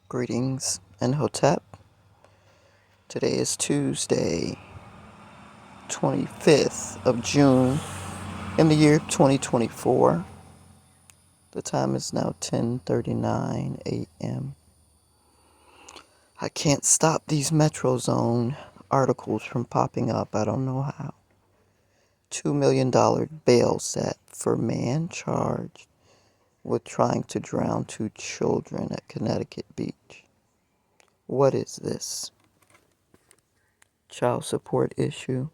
Greetings and Hotep. Today is Tuesday, 25th of June in the year 2024. The time is now 10:39 a.m. I can't stop these Metro Zone articles from popping up. I don't know how. $2 million bail set for man charged with trying to drown two children at Connecticut beach. What is this? Child support issue?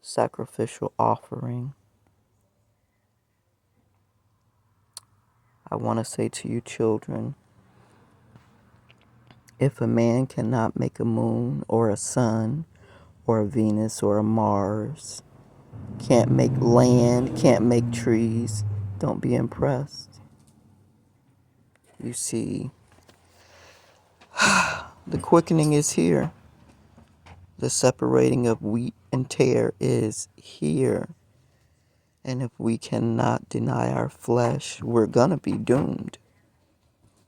Sacrificial offering? I want to say to you children, if a man cannot make a moon or a sun or a Venus or a Mars, can't make land, can't make trees, don't be impressed. You see, the quickening is here. The separating of wheat and tare is here. And if we cannot deny our flesh, we're going to be doomed.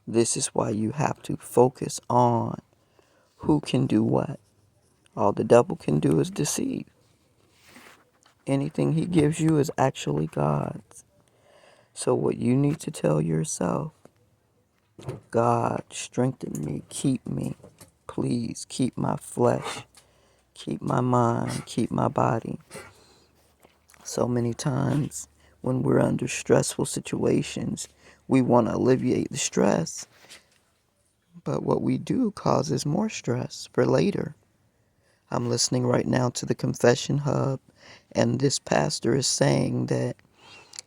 This is why you have to focus on who can do what. All the devil can do is deceive. Anything he gives you is actually God's. So what you need to tell yourself, God, strengthen me, keep me. Please keep my flesh, keep my mind, keep my body. So many times when we're under stressful situations, we want to alleviate the stress. But what we do causes more stress for later. I'm listening right now to the Confession Hub, and this pastor is saying that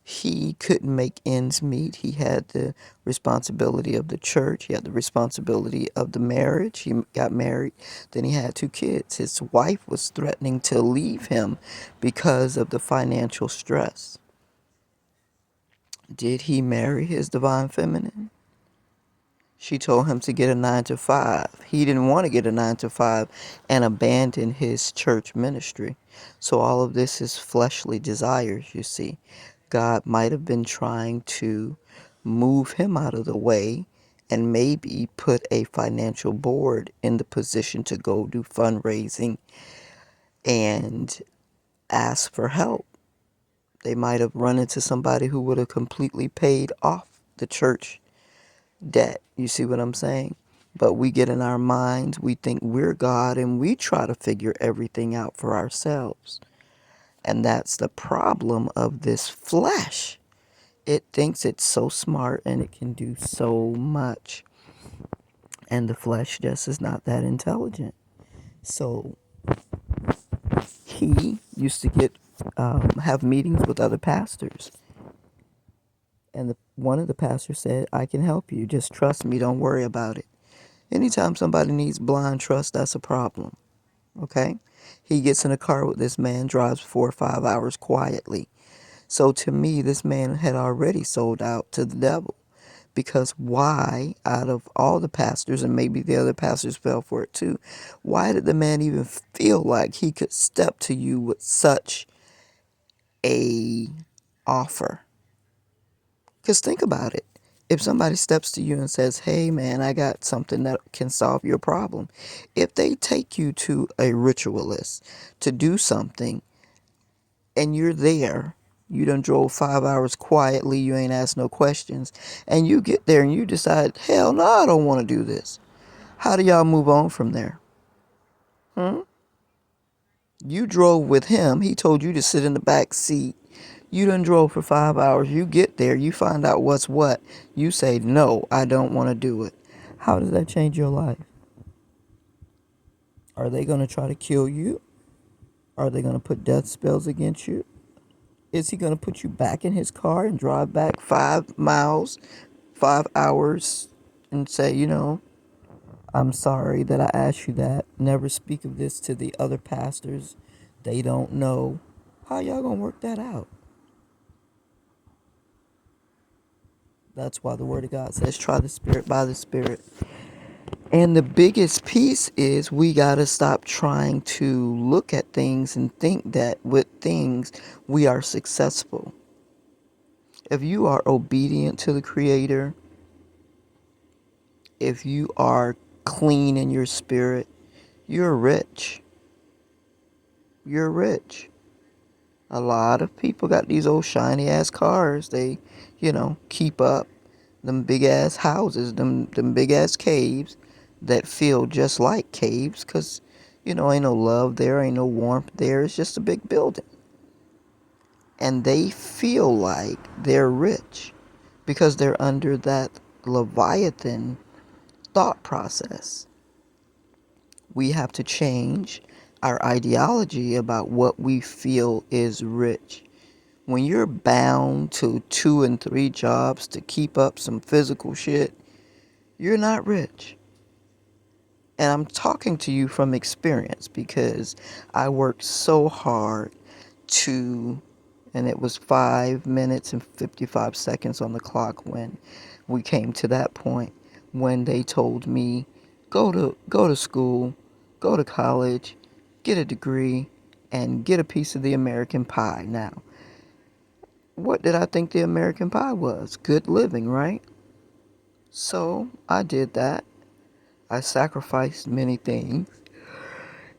he couldn't make ends meet. He had the responsibility of the church. He had the responsibility of the marriage. He got married. Then he had two kids. His wife was threatening to leave him because of the financial stress. Did he marry his divine feminine? She told him to get a 9 to 5. He didn't want to get a 9 to 5 and abandon his church ministry. So all of this is fleshly desires, you see. God might have been trying to move him out of the way and maybe put a financial board in the position to go do fundraising and ask for help. They might have run into somebody who would have completely paid off the church debt. You see what I'm saying? But we get in our minds, we think we're God, and we try to figure everything out for ourselves. And that's the problem of this flesh. It thinks it's so smart and it can do so much. And the flesh just is not that intelligent. So he used to have meetings with other pastors. And one of the pastors said, I can help you. Just trust me. Don't worry about it. Anytime somebody needs blind trust, that's a problem. Okay? He gets in a car with this man, drives 4 or 5 hours quietly. So to me, this man had already sold out to the devil. Because why, out of all the pastors, and maybe the other pastors fell for it too, why did the man even feel like he could step to you with such a offer? Because think about it. If somebody steps to you and says, hey man, I got something that can solve your problem. If they take you to a ritualist to do something and you're there, you done drove 5 hours quietly, you ain't asked no questions, and you get there and you decide, hell no, I don't want to do this. How do y'all move on from there? You drove with him. He told you to sit in the back seat. You done drove for 5 hours. You get there. You find out what's what. You say, no, I don't want to do it. How does that change your life? Are they going to try to kill you? Are they going to put death spells against you? Is he going to put you back in his car and drive back 5 miles, 5 hours, and say, I'm sorry that I asked you that. Never speak of this to the other pastors. They don't know. How y'all going to work that out? That's why the Word of God says, try the Spirit by the Spirit. And the biggest piece is we got to stop trying to look at things and think that with things we are successful. If you are obedient to the Creator, if you are clean in your spirit, you're rich. You're rich. A lot of people got these old shiny ass cars. They, keep up them big ass houses, them big ass caves that feel just like caves, 'cause ain't no love there, ain't no warmth there. It's just a big building. And they feel like they're rich because they're under that Leviathan thought process. We have to change our ideology about what we feel is rich. When you're bound to 2 and 3 jobs to keep up some physical shit, you're not rich. And I'm talking to you from experience because I worked so hard to, and it was 5 minutes and 55 seconds on the clock when we came to that point, when they told me, go to school, go to college, get a degree, and get a piece of the American pie. Now, what did I think the American pie was? Good living, right? So I did that. I sacrificed many things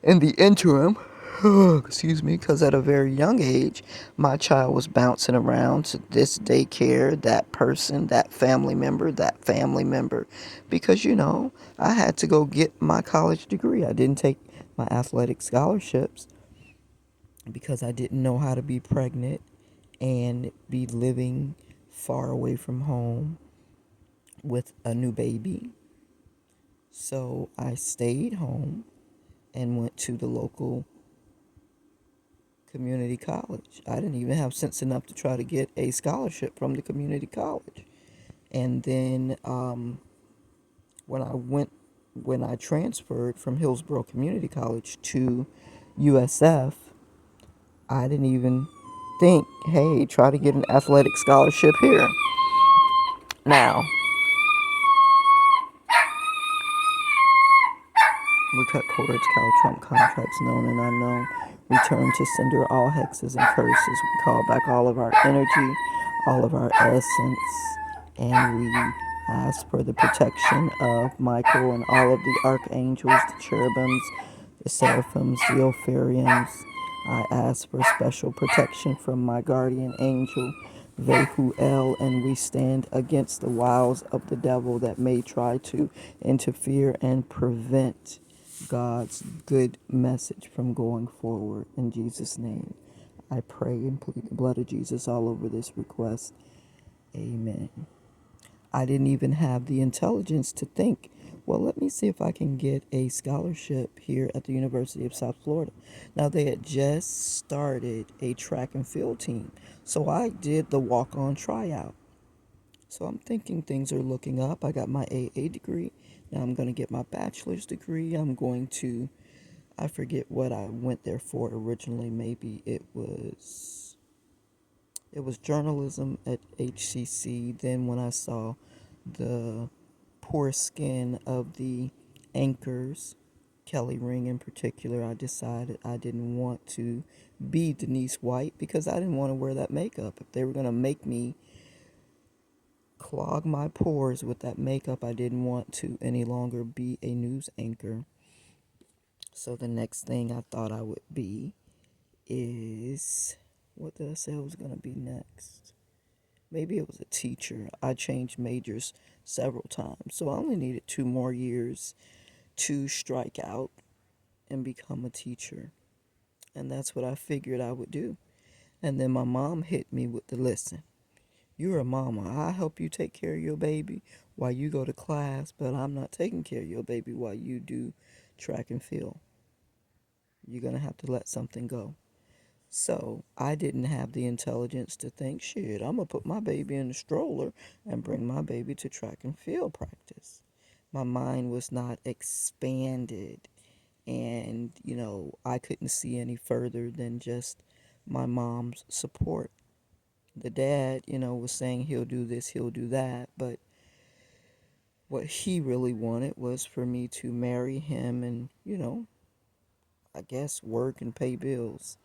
in the interim. Excuse me, because at a very young age, my child was bouncing around to this daycare, that person, that family member, because I had to go get my college degree. I didn't take my athletic scholarships because I didn't know how to be pregnant and be living far away from home with a new baby. So I stayed home and went to the local community college. I didn't even have sense enough to try to get a scholarship from the community college. And then when I went, when I transferred from Hillsborough Community College to USF, I didn't even think, hey, try to get an athletic scholarship here. Now, we cut cords, cow trump contracts known and unknown. Return to sender all hexes and curses. We call back all of our energy, all of our essence, and we ask for the protection of Michael and all of the archangels, the cherubims, the seraphims, the ophiriums. I ask for special protection from my guardian angel, Vehuel, and we stand against the wiles of the devil that may try to interfere and prevent God's good message from going forward. In Jesus' name, I pray and plead the blood of Jesus all over this request. Amen. I didn't even have the intelligence to think, well, let me see if I can get a scholarship here at the University of South Florida. Now, they had just started a track and field team, so I did the walk-on tryout. So I'm thinking things are looking up. I got my AA degree. Now I'm going to get my bachelor's degree. I'm going to, I forget what I went there for originally. Maybe it was journalism at HCC. Then when I saw the poor skin of the anchors, Kelly Ring in particular, I decided I didn't want to be Denise White because I didn't want to wear that makeup. If they were going to make me clog my pores with that makeup, I didn't want to any longer be a news anchor. So the next thing I thought I would be is, what did I say I was going to be next? Maybe it was a teacher. I changed majors several times, so I only needed 2 more years to strike out and become a teacher. And that's what I figured I would do. And then my mom hit me with the listen. You're a mama. I'll help you take care of your baby while you go to class, but I'm not taking care of your baby while you do track and field. You're going to have to let something go. So I didn't have the intelligence to think, shit, I'm going to put my baby in a stroller and bring my baby to track and field practice. My mind was not expanded, and, I couldn't see any further than just my mom's support. The dad, was saying he'll do this, he'll do that, but what he really wanted was for me to marry him and, I guess work and pay bills.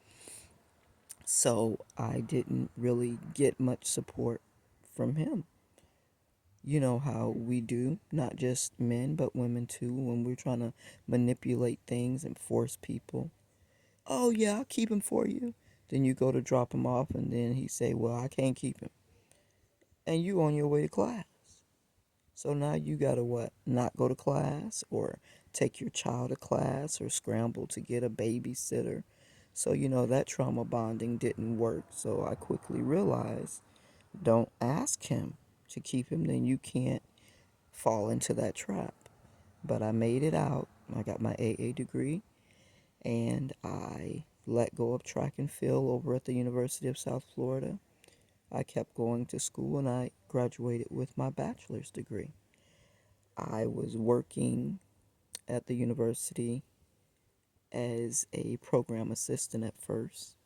So I didn't really get much support from him. You know how we do, not just men, but women too, when we're trying to manipulate things and force people. Oh, yeah, I'll keep him for you. Then you go to drop him off, and then he say, well, I can't keep him. And you on your way to class. So now you gotta what? Not go to class or take your child to class or scramble to get a babysitter. So that trauma bonding didn't work. So I quickly realized don't ask him to keep him, then you can't fall into that trap. But I made it out. I got my AA degree and I let go of track and field over at the University of South Florida. I kept going to school and I graduated with my bachelor's degree. I was working at the university as a program assistant at first.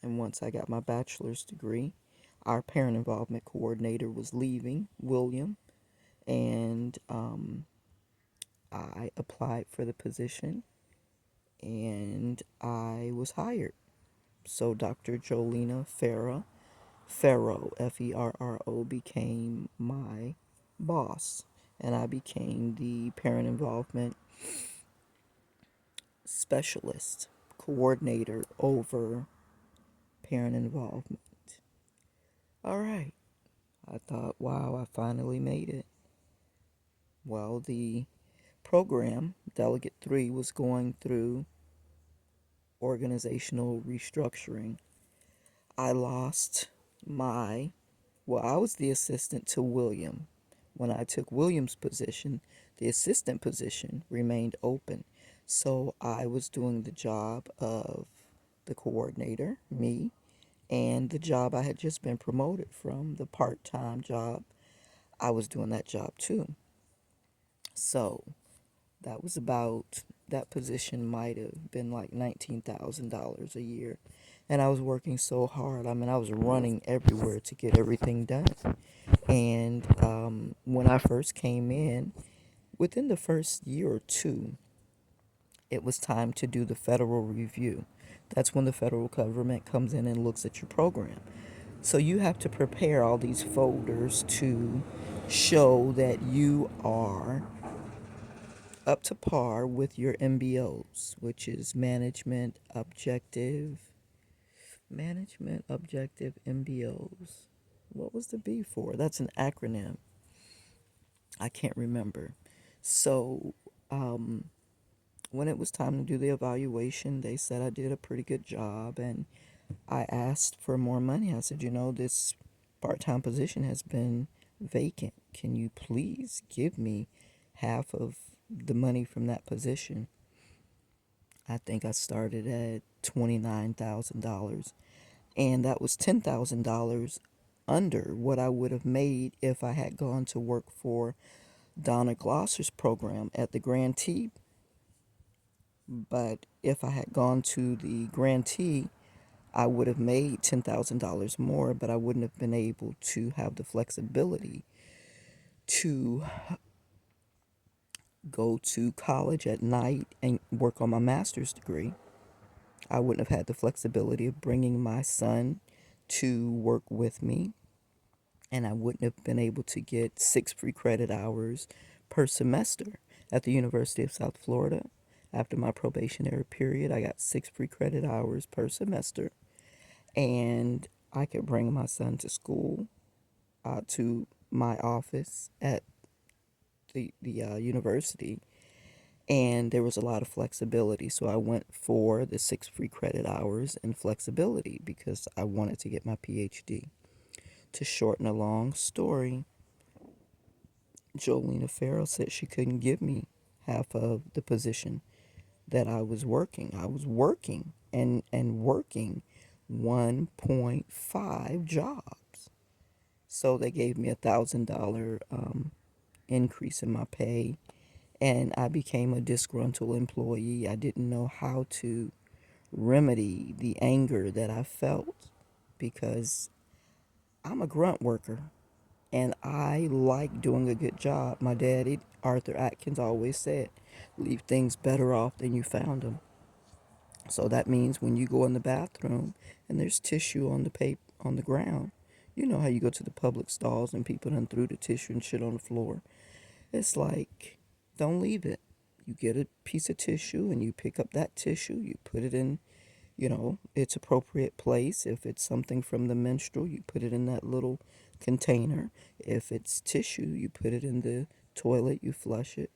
And once I got my bachelor's degree, our parent involvement coordinator was leaving, William, and I applied for the position and I was hired. So Dr. Jolena Ferro, Ferro, became my boss, and I became the parent involvement specialist, coordinator over parent involvement. All right. I thought, wow, I finally made it. Well, the program, Delegate 3, was going through organizational restructuring. I lost my, well, I was the assistant to William. When I took William's position, the assistant position remained open. So I was doing the job of the coordinator, me, and the job I had just been promoted from, the part time job, I was doing that job too. So that was about, that position might have been like $19,000 a year. And I was working so hard. I mean, I was running everywhere to get everything done. And when I first came in, within the first year or two, it was time to do the federal review. That's when the federal government comes in and looks at your program. So you have to prepare all these folders to show that you are up to par with your MBOs, which is management objective MBOs. What was the B for? That's an acronym. I can't remember. So when it was time to do the evaluation, they said I did a pretty good job, and I asked for more money. I said, this part-time position has been vacant. Can you please give me half of the money from that position? I think I started at $29,000, and that was $10,000 under what I would have made if I had gone to work for Donna Glosser's program at the Grantee. But if I had gone to the Grantee, I would have made $10,000 more, but I wouldn't have been able to have the flexibility to go to college at night and work on my master's degree. I wouldn't have had the flexibility of bringing my son to work with me, and I wouldn't have been able to get 6 free credit hours per semester at the University of South Florida. After my probationary period, I got 6 free credit hours per semester, and I could bring my son to school, to my office at the university, and there was a lot of flexibility. So I went for the 6 free credit hours and flexibility because I wanted to get my PhD. To shorten a long story, Jolena Farrell said she couldn't give me half of the position that I was working. I was working and working 1.5 jobs. So they gave me $1,000 increase in my pay, and I became a disgruntled employee. I didn't know how to remedy the anger that I felt because I'm a grunt worker and I like doing a good job. My daddy, Arthur Atkins, always said, leave things better off than you found them. So that means when you go in the bathroom and there's tissue on the ground, You know how you go to the public stalls and people done threw the tissue and shit on the floor. It's like, don't leave it. You get a piece of tissue and you pick up that tissue, you put it in, its appropriate place. If it's something from the menstrual, you put it in that little container. If it's tissue, you put it in the toilet, you flush it,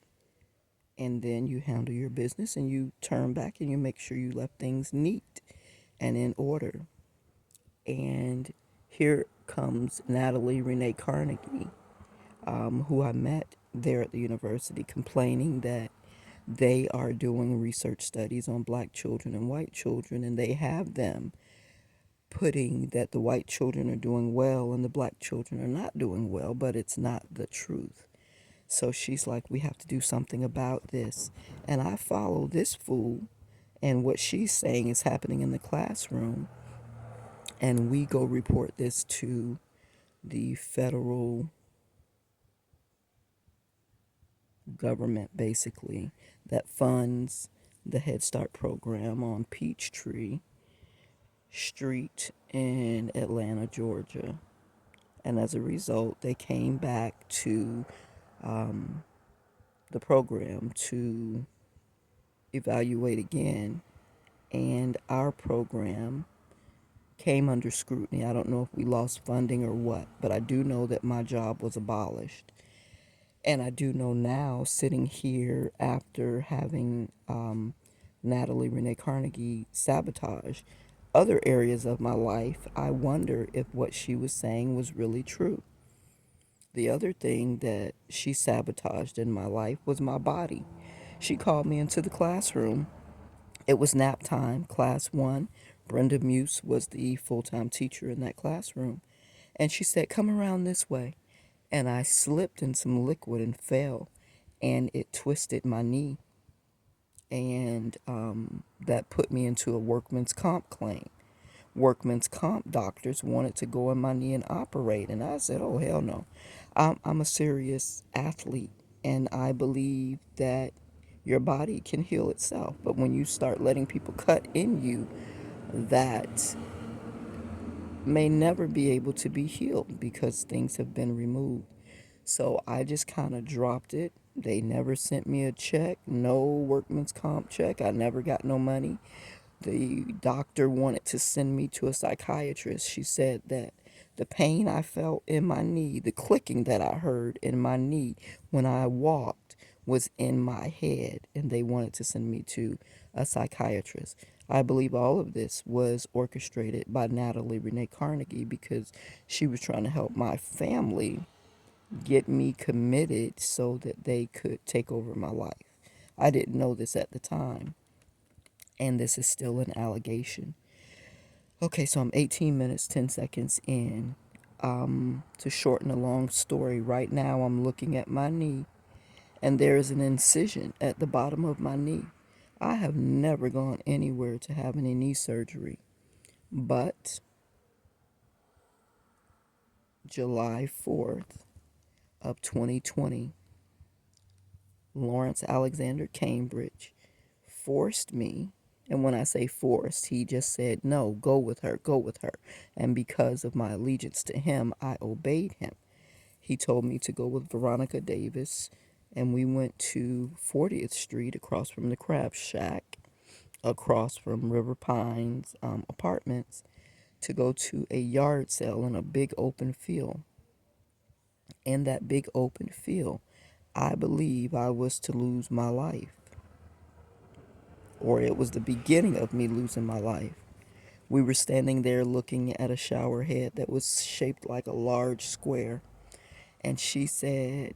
and then you handle your business and you turn back and you make sure you left things neat and in order. And here comes Natalie Renee Carnegie, who I met there at the university, complaining that they are doing research studies on black children and white children, and they have them putting that the white children are doing well and the black children are not doing well, but it's not the truth. So she's like, we have to do something about this. And I follow this fool, and what she's saying is happening in the classroom. And we go report this to the federal government, basically, that funds the Head Start program on Peachtree Street in Atlanta, Georgia. And as a result, they came back to um, the program to evaluate again. And our program came under scrutiny. I don't know if we lost funding or what, but I do know that my job was abolished. And I do know now, sitting here after having Natalie Renee Carnegie sabotage other areas of my life, I wonder if what she was saying was really true. The other thing that she sabotaged in my life was my body. She called me into the classroom. It was nap time, class one. Brenda Muse was the full time teacher in that classroom. And she said, come around this way. And I slipped in some liquid and fell, and it twisted my knee. And that put me into a workman's comp claim. Workman's comp doctors wanted to go in my knee and operate. And I said, oh, hell no. I'm a serious athlete, and I believe that your body can heal itself. But when you start letting people cut in you, that may never be able to be healed because things have been removed. So I just kind of dropped it. They never sent me a check, no workman's comp check. I never got no money. The doctor wanted to send me to a psychiatrist. She said that the pain I felt in my knee, the clicking that I heard in my knee when I walked, was in my head, and they wanted to send me to a psychiatrist. I believe all of this was orchestrated by Natalie Renee Carnegie because she was trying to help my family get me committed so that they could take over my life. I didn't know this at the time, and this is still an allegation. Okay, so I'm 18 minutes, 10 seconds in. To shorten a long story, right now I'm looking at my knee, and there is an incision at the bottom of my knee. I have never gone anywhere to have any knee surgery, but July 4th of 2020, Lawrence Alexander Cambridge forced me. And when I say forced, he just said, no, go with her, go with her. And because of my allegiance to him, I obeyed him. He told me to go with Veronica Davis, and we went to 40th Street across from the Crab Shack, across from River Pines apartments, to go to a yard sale in a big open field. In that big open field, I believe I was to lose my life, or it was the beginning of me losing my life. We were standing there looking at a shower head that was shaped like a large square. And she said,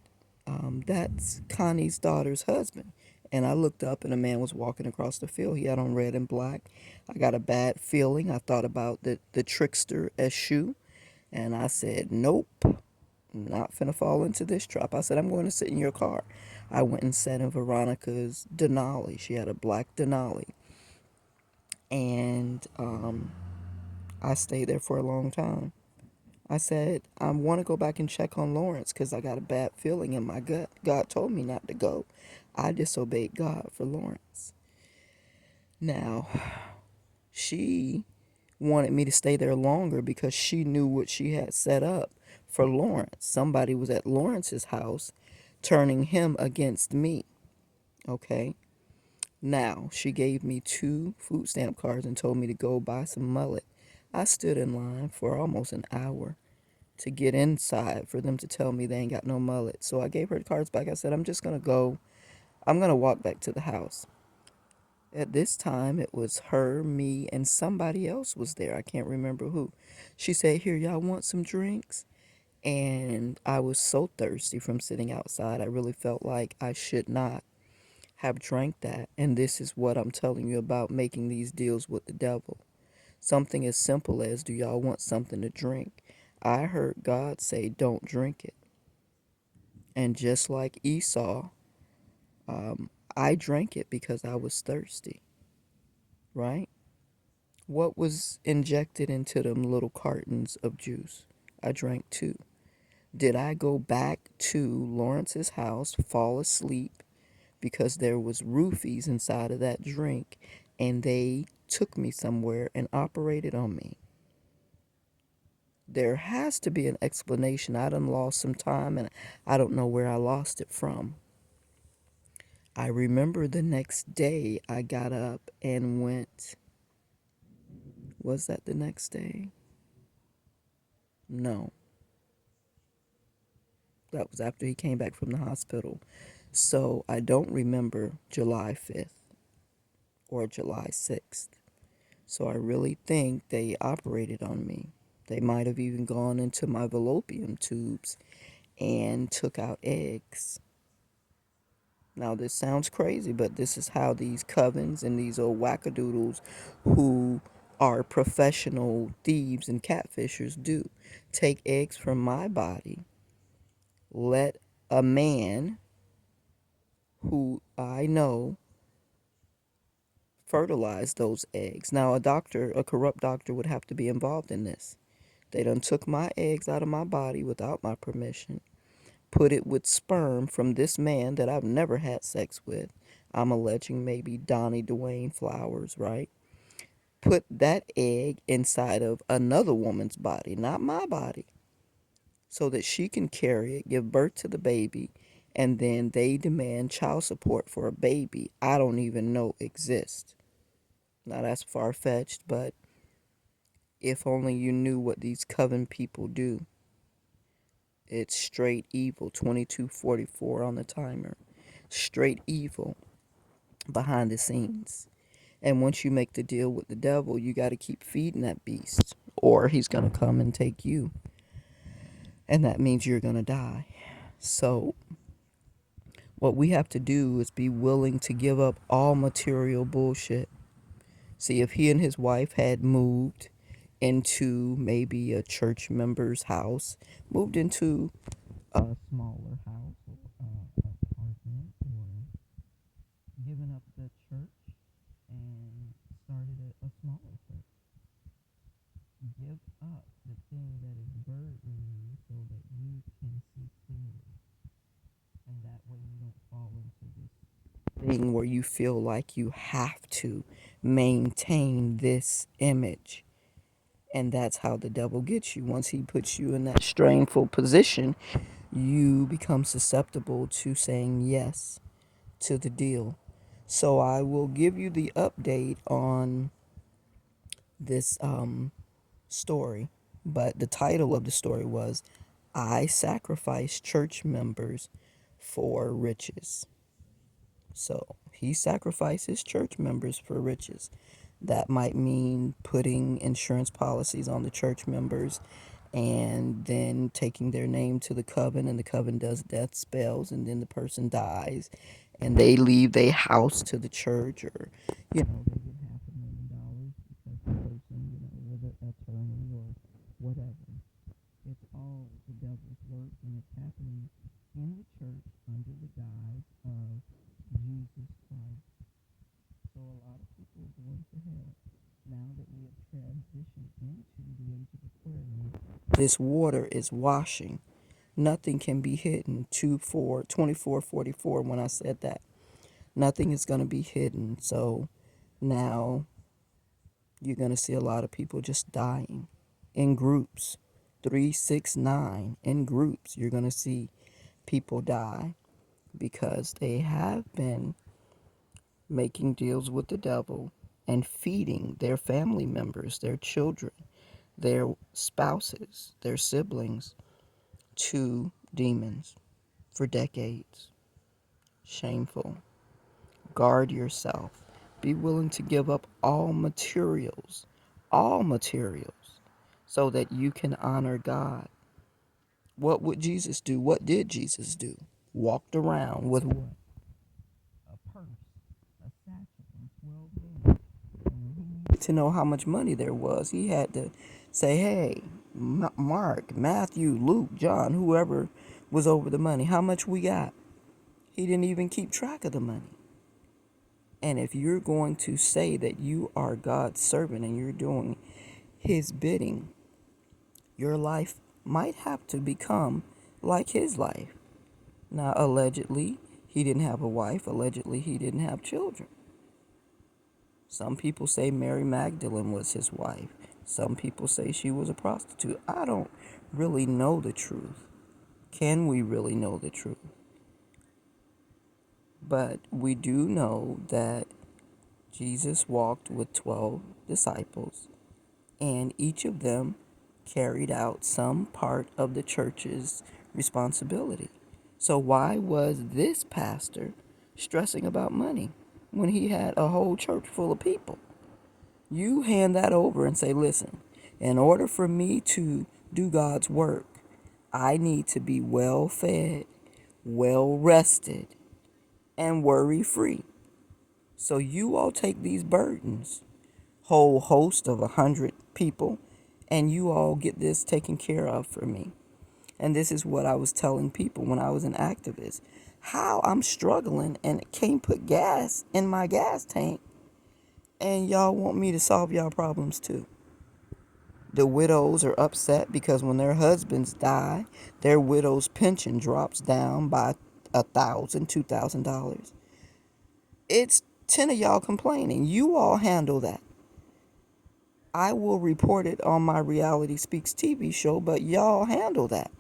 that's Connie's daughter's husband. And I looked up, and a man was walking across the field. He had on red and black. I got a bad feeling. I thought about the trickster Eshu. And I said, nope, I'm not finna fall into this trap. I said, I'm going to sit in your car. I went and sat in Veronica's Denali. She had a black Denali. And I stayed there for a long time. I said, I want to go back and check on Lawrence because I got a bad feeling in my gut. God told me not to go. I disobeyed God for Lawrence. Now, she wanted me to stay there longer because she knew what she had set up for Lawrence. Somebody was at Lawrence's house turning him against me. Okay. Now, she gave me 2 food stamp cards and told me to go buy some mullet. I stood in line for almost an hour to get inside for them to tell me they ain't got no mullet. So I gave her the cards back. I said, I'm just going to go. I'm going to walk back to the house. At this time, it was her, me, and somebody else was there. I can't remember who. She said, Here, y'all want some drinks? And I was so thirsty from sitting outside. I really felt like I should not have drank that. And this is what I'm telling you about making these deals with the devil. Something as simple as, do y'all want something to drink? I heard God say, don't drink it. And just like Esau, I drank it because I was thirsty, right? What was injected into them little cartons of juice? I drank two. Did I go back to Lawrence's house, fall asleep because there was roofies inside of that drink and they took me somewhere and operated on me? There has to be an explanation. I done lost some time and I don't know where I lost it from. I remember the next day I got up and went. Was that the next day? No, that was after he came back from the hospital. So I don't remember July 5th or July 6th. So I really think they operated on me. They might have even gone into my fallopian tubes and took out eggs. Now, this sounds crazy, but this is how these covens and these old wackadoodles who are professional thieves and catfishers do. Take eggs from my body, let a man who I know fertilize those eggs. Now, a corrupt doctor would have to be involved in this. They done took my eggs out of my body without my permission, put it with sperm from this man that I've never had sex with. I'm alleging maybe Donnie Dwayne Flowers, right? Put that egg inside of another woman's body, not my body, so that she can carry it, give birth to the baby, and then they demand child support for a baby I don't even know exists. Now that's far fetched, but if only you knew what these coven people do. It's straight evil, 2244 on the timer. Straight evil behind the scenes. And once you make the deal with the devil, you got to keep feeding that beast, or he's going to come and take you. And that means you're going to die. So, what we have to do is be willing to give up all material bullshit. See, if he and his wife had moved into maybe a church member's house, moved into a smaller house or apartment, or given up the church and started a smaller church. Give up the thing that is burdening you so that you can see clearly. And that way you don't fall into this thing where you feel like you have to maintain this image. And that's how the devil gets you. Once he puts you in that strainful position, you become susceptible to saying yes to the deal. So I will give you the update on this story. But the title of the story was I Sacrifice Church Members for Riches. So he sacrifices church members for riches. That might mean putting insurance policies on the church members and then taking their name to the coven, and the coven does death spells, and then the person dies and they leave their house to the church, or they get $500,000 because the person was an attorney or whatever. It's all the devil's work, and it's happening in the church under the guise of Jesus Christ. So a lot of people are going to hell. Now that we have transitioned into the age of Aquarius, this water is washing. Nothing can be hidden. 24:44 when I said that. Nothing is going to be hidden. So now You're going to see a lot of people just dying in groups. 369 in groups. You're going to see people die because they have been making deals with the devil and feeding their family members, their children, their spouses, their siblings to demons for decades. Shameful. Guard yourself. Be willing to give up all materials, so that you can honor God. What would Jesus do? What did Jesus do? Walked around with what? A purse, a satchel, and 12 days. And when he needed to know how much money there was, he had to say, hey, Mark, Matthew, Luke, John, whoever was over the money, how much we got? He didn't even keep track of the money. And if you're going to say that you are God's servant and you're doing his bidding, your life might have to become like his life. Now, allegedly, he didn't have a wife. Allegedly, he didn't have children. Some people say Mary Magdalene was his wife. Some people say she was a prostitute. I don't really know the truth. Can we really know the truth? But we do know that Jesus walked with 12 disciples, and each of them carried out some part of the church's responsibility. So why was this pastor stressing about money when he had a whole church full of people? You hand that over and say, listen, in order for me to do God's work, I need to be well fed, well rested, and worry free. So you all take these burdens, whole host of 100 people, and you all get this taken care of for me. And this is what I was telling people when I was an activist. How I'm struggling and can't put gas in my gas tank, and y'all want me to solve y'all problems too. The widows are upset because when their husbands die, their widow's pension drops down by $1,000, $2,000. It's 10 of y'all complaining. You all handle that. I will report it on my Reality Speaks TV show, but y'all handle that.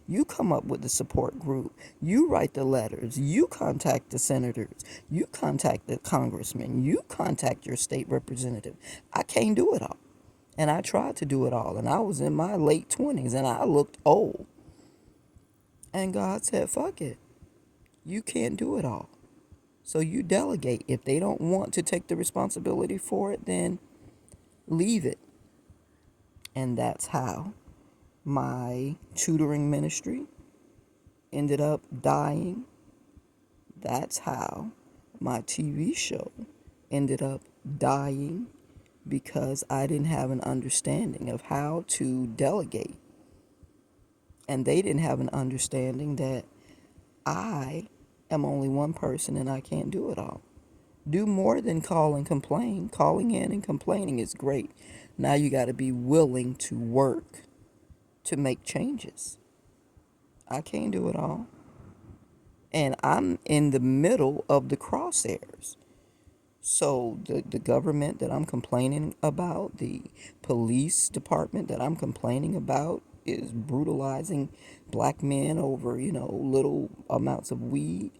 You come up with the support group. You write the letters. You contact the senators. You contact the congressman. You contact your state representative. I can't do it all. And I tried to do it all. And I was in my late 20s and I looked old. And God said, fuck it. You can't do it all. So you delegate. If they don't want to take the responsibility for it, then leave it. And that's how my tutoring ministry ended up dying. That's how my TV show ended up dying, because I didn't have an understanding of how to delegate. And they didn't have an understanding that I am only one person and I can't do it all. Do more than call and complain. Calling in and complaining is great. Now you got to be willing to work to make changes. I can't do it all. And I'm in the middle of the crosshairs. So the government that I'm complaining about, the police department that I'm complaining about, is brutalizing black men over, little amounts of weed.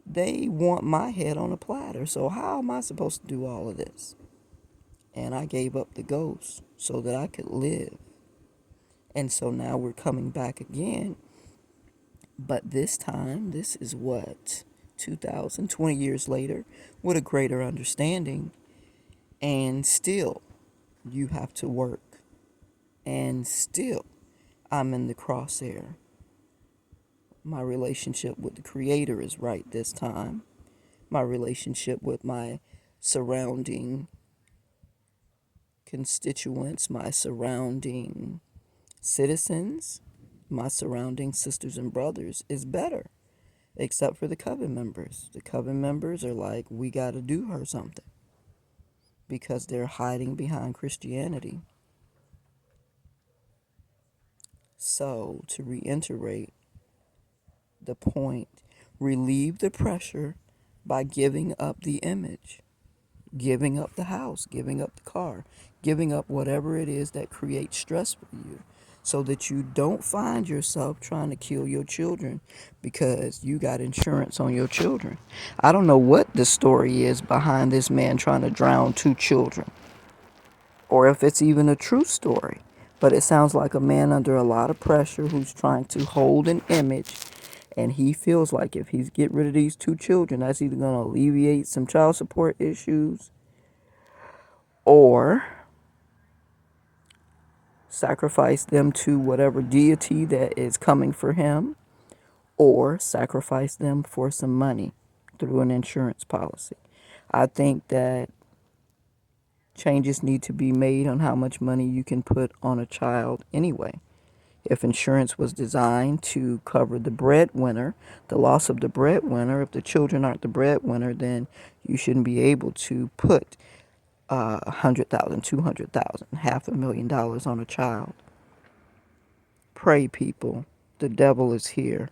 They want my head on a platter. So how am I supposed to do all of this? And I gave up the ghost so that I could live. And so now we're coming back again. But this time, this is what, 2020 years later, with a greater understanding. And still, you have to work. And still, I'm in the crosshair. My relationship with the Creator is right this time. My relationship with my surrounding constituents, my surrounding citizens, my surrounding sisters and brothers is better, except for the coven members. The coven members are like, we got to do her something, because they're hiding behind Christianity. So, to reiterate the point, relieve the pressure by giving up the image. giving up the house, giving up the car, giving up whatever it is that creates stress for you, so that you don't find yourself trying to kill your children because you got insurance on your children. I don't know what the story is behind this man trying to drown two children, or if it's even a true story. But it sounds like a man under a lot of pressure who's trying to hold an image, and he feels like if he's get rid of these two children, that's either going to alleviate some child support issues or sacrifice them to whatever deity that is coming for him, or sacrifice them for some money through an insurance policy. I think that changes need to be made on how much money you can put on a child anyway. If insurance was designed to cover the breadwinner, the loss of the breadwinner, if the children aren't the breadwinner, then you shouldn't be able to put 100,000, 200,000, $500,000 on a child. Pray, people. The devil is here.